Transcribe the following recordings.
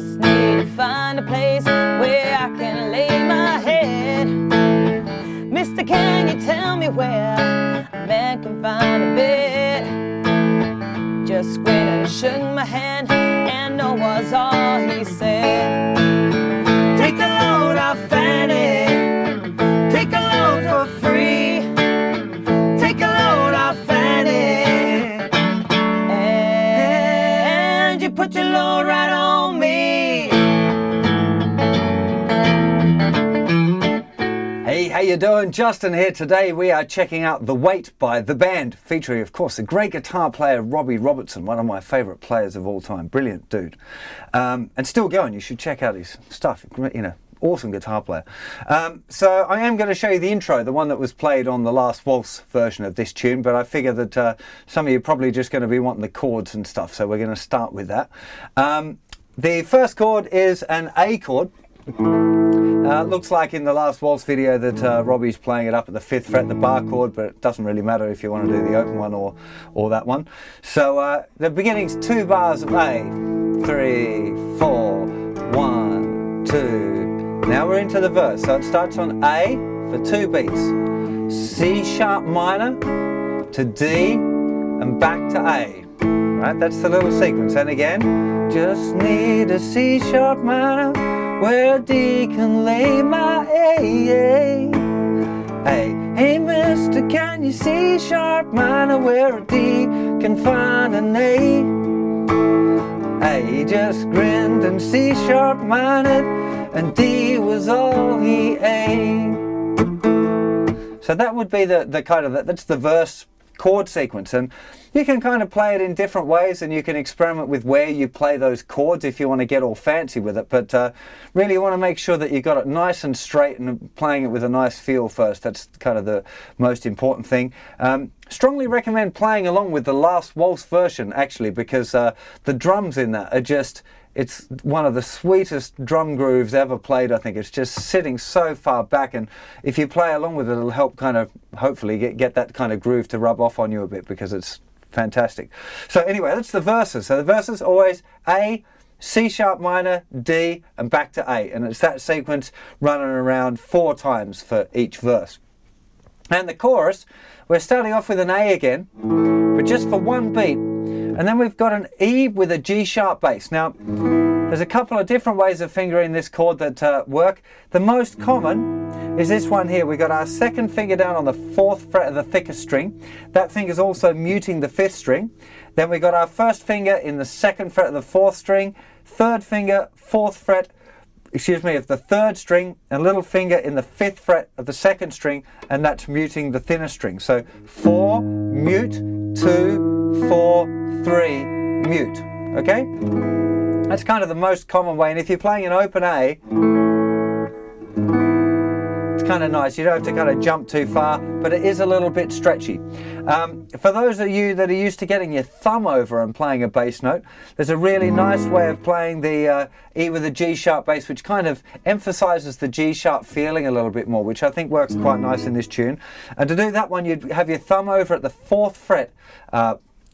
just need to find a place where I can lay my head. Mister, can you tell me where a man can find a bed? Just grinned and shook my hand, and no was all he said. Take a load off Fanny, take a load for free. Take a load off Fanny, and you put your load right on me. Hey, how you doing? Justin here. Today we are checking out The Weight by The Band, featuring, of course, the great guitar player Robbie Robertson, one of my favourite players of all time. Brilliant dude. And still going. You should check out his stuff. You know, awesome guitar player. So I am going to show you the intro, the one that was played on the last waltz version of this tune, but I figure that some of you are probably just going to be wanting the chords and stuff, so we're going to start with that. The first chord is an A chord. Looks like in the last waltz video that Robbie's playing it up at the 5th fret, the bar chord, but it doesn't really matter if you want to do the open one or that one. So the beginning's 2 bars of A, 3, 4, 1, 2. Now we're into the verse. So it starts on A for 2 beats, C sharp minor to D and back to A. Right, that's the little sequence. And again, just need a C sharp minor where D can lay my A. Hey mister, can you C sharp minor where a D can find an A? He just grinned and C sharp minored, and D was all he ate. So that would be the kind of, that's the verse chord sequence, and you can kind of play it in different ways, and you can experiment with where you play those chords if you want to get all fancy with it, but really you want to make sure that you got it nice and straight and playing it with a nice feel first. That's kind of the most important thing. Strongly recommend playing along with the last waltz version, actually, because the drums in that are just, it's one of the sweetest drum grooves ever played, I think. It's just sitting so far back, and if you play along with it, it'll help kind of, hopefully, get that kind of groove to rub off on you a bit, because it's fantastic. So anyway, that's the verses. So the verses always A, C sharp minor, D, and back to A. And it's that sequence running around 4 times for each verse. And the chorus, we're starting off with an A again, but just for 1 beat. And then we've got an E with a G sharp bass. Now, there's a couple of different ways of fingering this chord that work. The most common is this one here. We've got our 2nd finger down on the 4th fret of the thickest string. That finger's also muting the 5th string. Then we've got our 1st finger in the 2nd fret of the 4th string, 3rd finger, 4th fret, of the 3rd string, and little finger in the 5th fret of the 2nd string, and that's muting the thinner string. So 4, mute, 2, 4, 3, mute. Okay? That's kind of the most common way, and if you're playing an open A, it's kind of nice. You don't have to kind of jump too far, but it is a little bit stretchy. For those of you that are used to getting your thumb over and playing a bass note, there's a really nice way of playing the E with a G sharp bass, which kind of emphasizes the G sharp feeling a little bit more, which I think works quite nice in this tune. And to do that one, you'd have your thumb over at the 4th fret,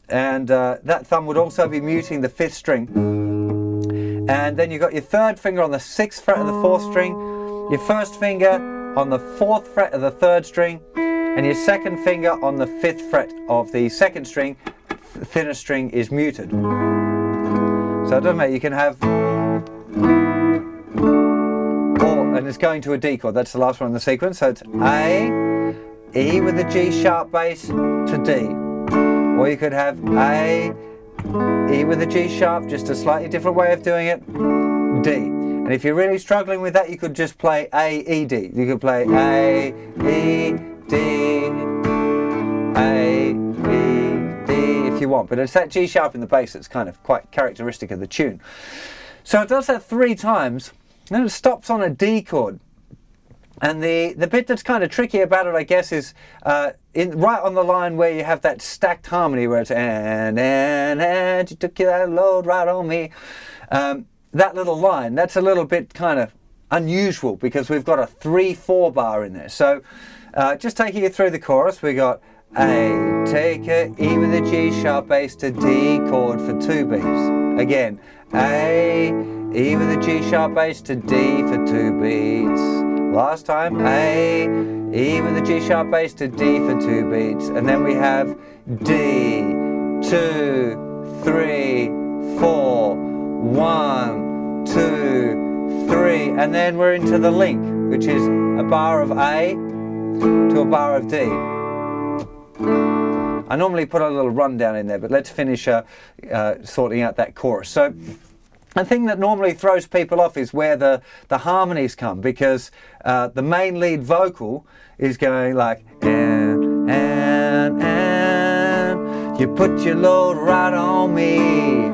and that thumb would also be muting the 5th string. And then you've got your 3rd finger on the 6th fret of the 4th string, your 1st finger on the 4th fret of the 3rd string, and your 2nd finger on the 5th fret of the 2nd string. The thinner string is muted. So it doesn't matter, you can have, and it's going to a D chord. That's the last one in the sequence. So it's A, E with a G sharp bass to D. Or you could have A, E with a G sharp, just a slightly different way of doing it, D. And if you're really struggling with that, you could just play A, E, D. You could play A, E, D, A, E, D if you want. But it's that G sharp in the bass that's kind of quite characteristic of the tune. So it does that 3 times, and then it stops on a D chord. And the bit that's kind of tricky about it, I guess, is right on the line where you have that stacked harmony where it's and you took that load right on me. That little line, that's a little bit kind of unusual because we've got a 3/4 bar in there. So just taking you through the chorus, we got A, take a E with a G sharp bass to D chord for 2 beats. Again, A, E with a G sharp bass to D for 2 beats. Last time, A, E with a G sharp bass to D for 2 beats. And then we have D, 2, 3, 4, 1, 2, 3. And then we're into the link, which is a bar of A to a bar of D. I normally put a little rundown in there, but let's finish sorting out that chorus. So the thing that normally throws people off is where the harmonies come, because the main lead vocal is going like and you put your load right on me,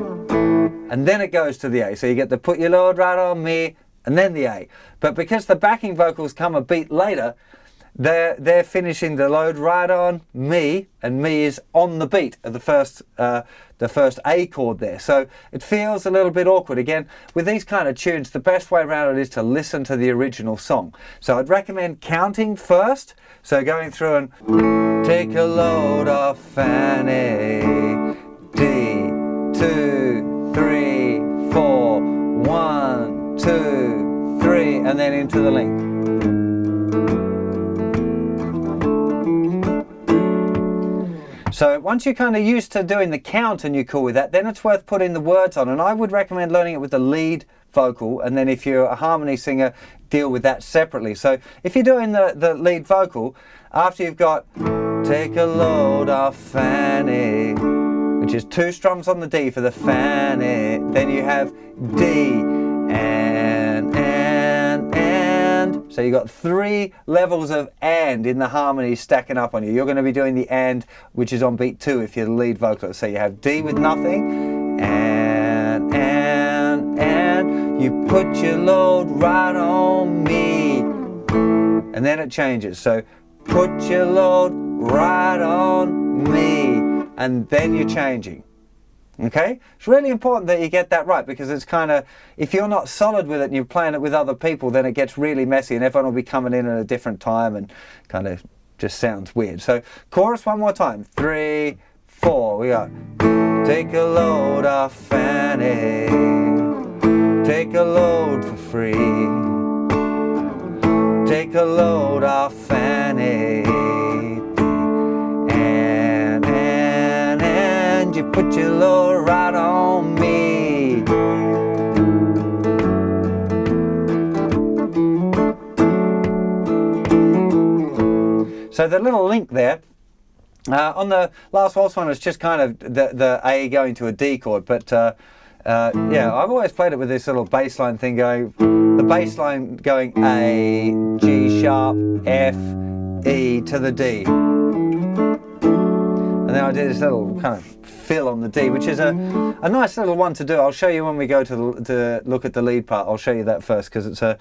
and then it goes to the A. So you get the put your load right on me and then the A. But because the backing vocals come a beat later, they're finishing the load right on me, and me is on the beat of the first A chord there. So it feels a little bit awkward. Again, with these kind of tunes, the best way around it is to listen to the original song. So I'd recommend counting first. So going through and take a load off Fanny, D, 2, 3, 4, 1, 2, 3, and then into the link. So once you're kind of used to doing the count and you're cool with that, then it's worth putting the words on. And I would recommend learning it with the lead vocal, and then if you're a harmony singer, deal with that separately. So if you're doing the lead vocal, after you've got take a load off Fanny, which is 2 strums on the D for the Fanny, then you have D and. So you've got 3 levels of and in the harmony stacking up on you. You're going to be doing the and, which is on beat 2 if you're the lead vocalist. So you have D with nothing, and you put your load right on me, and then it changes. So put your load right on me, and then you're changing. Okay, it's really important that you get that right, because it's kind of, if you're not solid with it and you're playing it with other people, then it gets really messy and everyone will be coming in at a different time and kind of just sounds weird. So chorus one more time, 3, 4, we got take a load off Fanny, take a load for free, take a load off Fanny, and you put your load right on me. So the little link there, on the last waltz one, it's just kind of the A going to a D chord, but yeah, I've always played it with this little bass line thing going, the bass line going A, G sharp, F, E to the D. And then I did this little kind of fill on the D, which is a nice little one to do. I'll show you when we go to look at the lead part. I'll show you that first, because it's I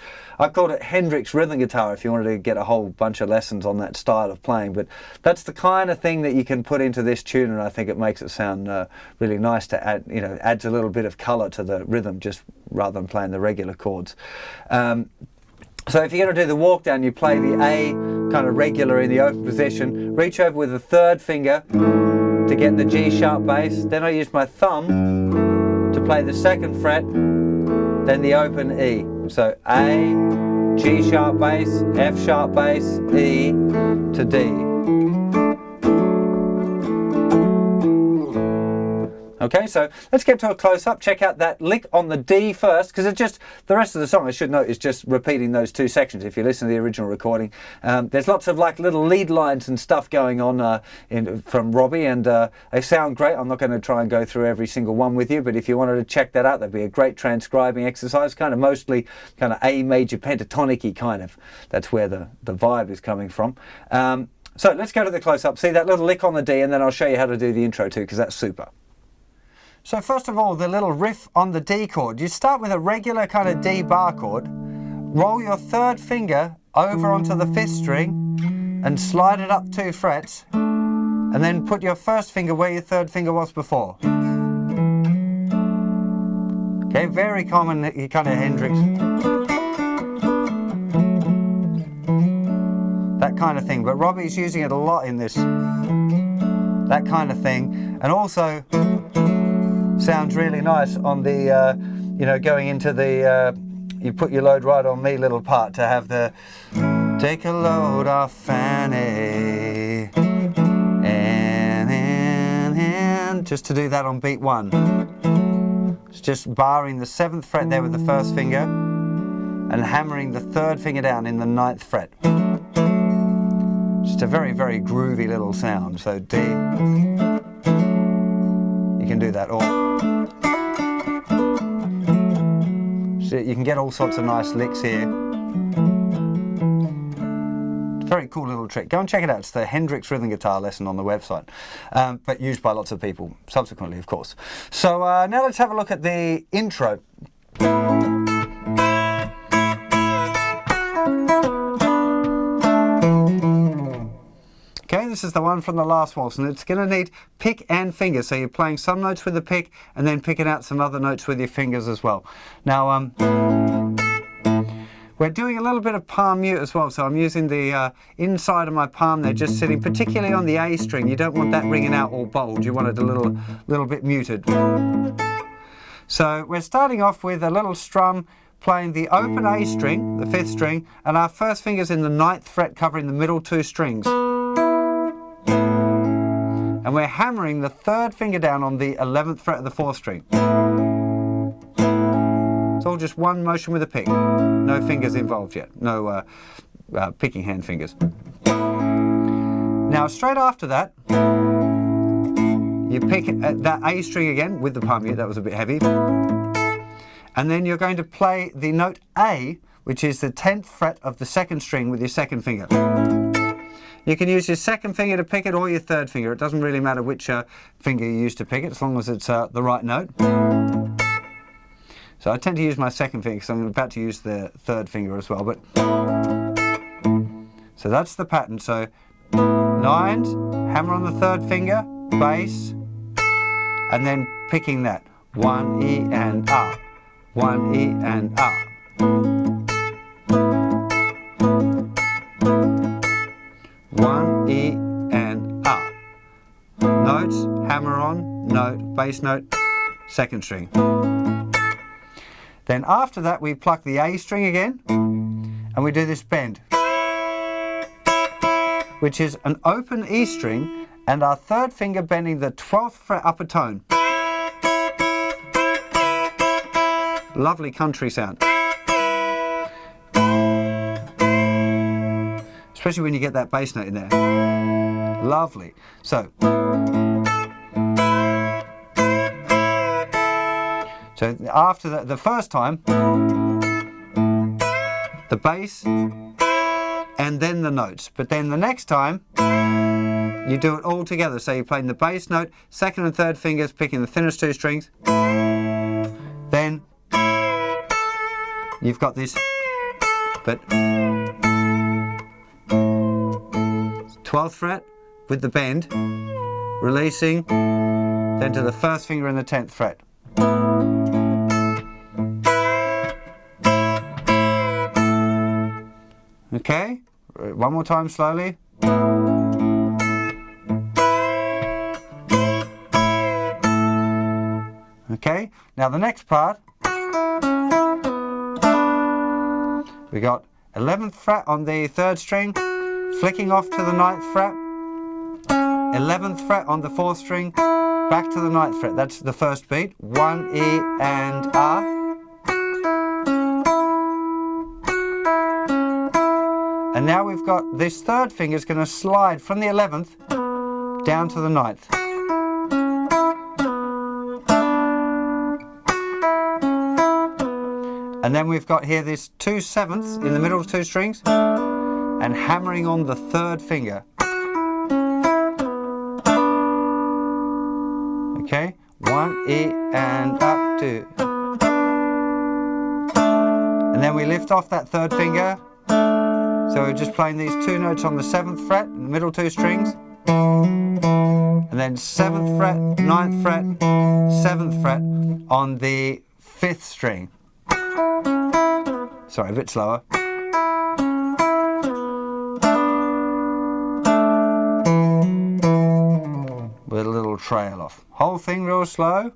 called it Hendrix rhythm guitar if you wanted to get a whole bunch of lessons on that style of playing. But that's the kind of thing that you can put into this tune, and I think it makes it sound really nice to add, adds a little bit of colour to the rhythm, just rather than playing the regular chords. So if you're going to do the walk down, you play the A kind of regular in the open position, reach over with the 3rd finger to get the G sharp bass, then I use my thumb to play the 2nd fret, then the open E. So A, G sharp bass, F sharp bass, E to D. Okay, so let's get to a close-up. Check out that lick on the D first, because it's just, the rest of the song, I should note, is just repeating those 2 sections. If you listen to the original recording, there's lots of like little lead lines and stuff going on from Robbie, and they sound great. I'm not going to try and go through every single one with you, but if you wanted to check that out, that'd be a great transcribing exercise, kind of mostly kind of A major pentatonic-y kind of. That's where the vibe is coming from. So let's go to the close-up. See that little lick on the D, and then I'll show you how to do the intro too, because that's super. So first of all, the little riff on the D chord. You start with a regular kind of D bar chord, roll your 3rd finger over onto the 5th string and slide it up 2 frets, and then put your 1st finger where your 3rd finger was before. Okay, very common kind of Hendrix. That kind of thing, but Robbie's using it a lot in this. That kind of thing, and also sounds really nice on the you know, going into the you put your load right on me little part to have the take a load off Fanny and just to do that on beat 1. It's just barring the 7th fret there with the 1st finger and hammering the 3rd finger down in the 9th fret. Just a very, very groovy little sound. So D, you can do that, or so you can get all sorts of nice licks here. Very cool little trick. Go and check it out. It's the Hendrix rhythm guitar lesson on the website, but used by lots of people subsequently, of course. So now let's have a look at the intro. Okay, this is the one from the last waltz, and it's going to need pick and finger. So you're playing some notes with the pick and then picking out some other notes with your fingers as well. Now, we're doing a little bit of palm mute as well, so I'm using the inside of my palm there, just sitting particularly on the A string. You don't want that ringing out all bold, you want it a little bit muted. So we're starting off with a little strum playing the open A string, the 5th string, and our first finger's in the 9th fret covering the middle 2 strings. And we're hammering the 3rd finger down on the 11th fret of the 4th string. It's all just one motion with a pick. No fingers involved yet. No picking hand fingers. Now straight after that, you pick that A string again with the palm mute. That was a bit heavy. And then you're going to play the note A, which is the 10th fret of the 2nd string with your 2nd finger. You can use your 2nd finger to pick it or your 3rd finger. It doesn't really matter which finger you use to pick it, as long as it's the right note. So I tend to use my 2nd finger because I'm about to use the 3rd finger as well. But so that's the pattern. So 9s, hammer on the 3rd finger, bass, and then picking that 1 E and up, 1 E and up. 1 E and up. Notes, hammer on, note, bass note, 2nd string. Then after that we pluck the A string again and we do this bend, which is an open E string and our 3rd finger bending the 12th fret upper tone. Lovely country sound. Especially when you get that bass note in there. Lovely. So after the first time, the bass and then the notes. But then the next time, you do it all together. So you're playing the bass note, 2nd and 3rd fingers, picking the thinnest 2 strings. Then you've got this, but 12th fret with the bend, releasing, then to the 1st finger and the 10th fret. Okay, one more time slowly. Okay, now the next part, we got 11th fret on the 3rd string, flicking off to the 9th fret, 11th fret on the 4th string, back to the 9th fret. That's the first beat. 1 E and R. And now we've got this 3rd finger is going to slide from the 11th down to the 9th. And then we've got here this 2 7ths in the middle of 2 strings and hammering on the 3rd finger. Okay, 1 E and up 2. And then we lift off that 3rd finger. So we're just playing these 2 notes on the 7th fret, in the middle 2 strings. And then 7th fret, 9th fret, 7th fret on the 5th string. Sorry, a bit slower. With a little trail off. Whole thing real slow.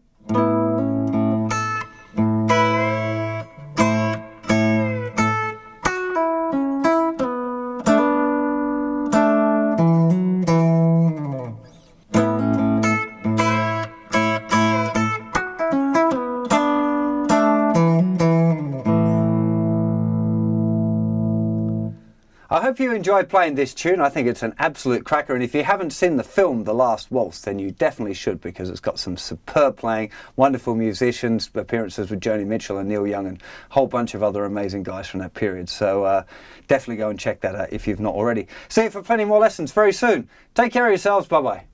hope you enjoyed playing this tune. I think it's an absolute cracker, and if you haven't seen the film The Last Waltz, then you definitely should, because it's got some superb playing, wonderful musicians, appearances with Joni Mitchell and Neil Young and a whole bunch of other amazing guys from that period. So definitely go and check that out if you've not already. See you for plenty more lessons very soon. Take care of yourselves. Bye-bye.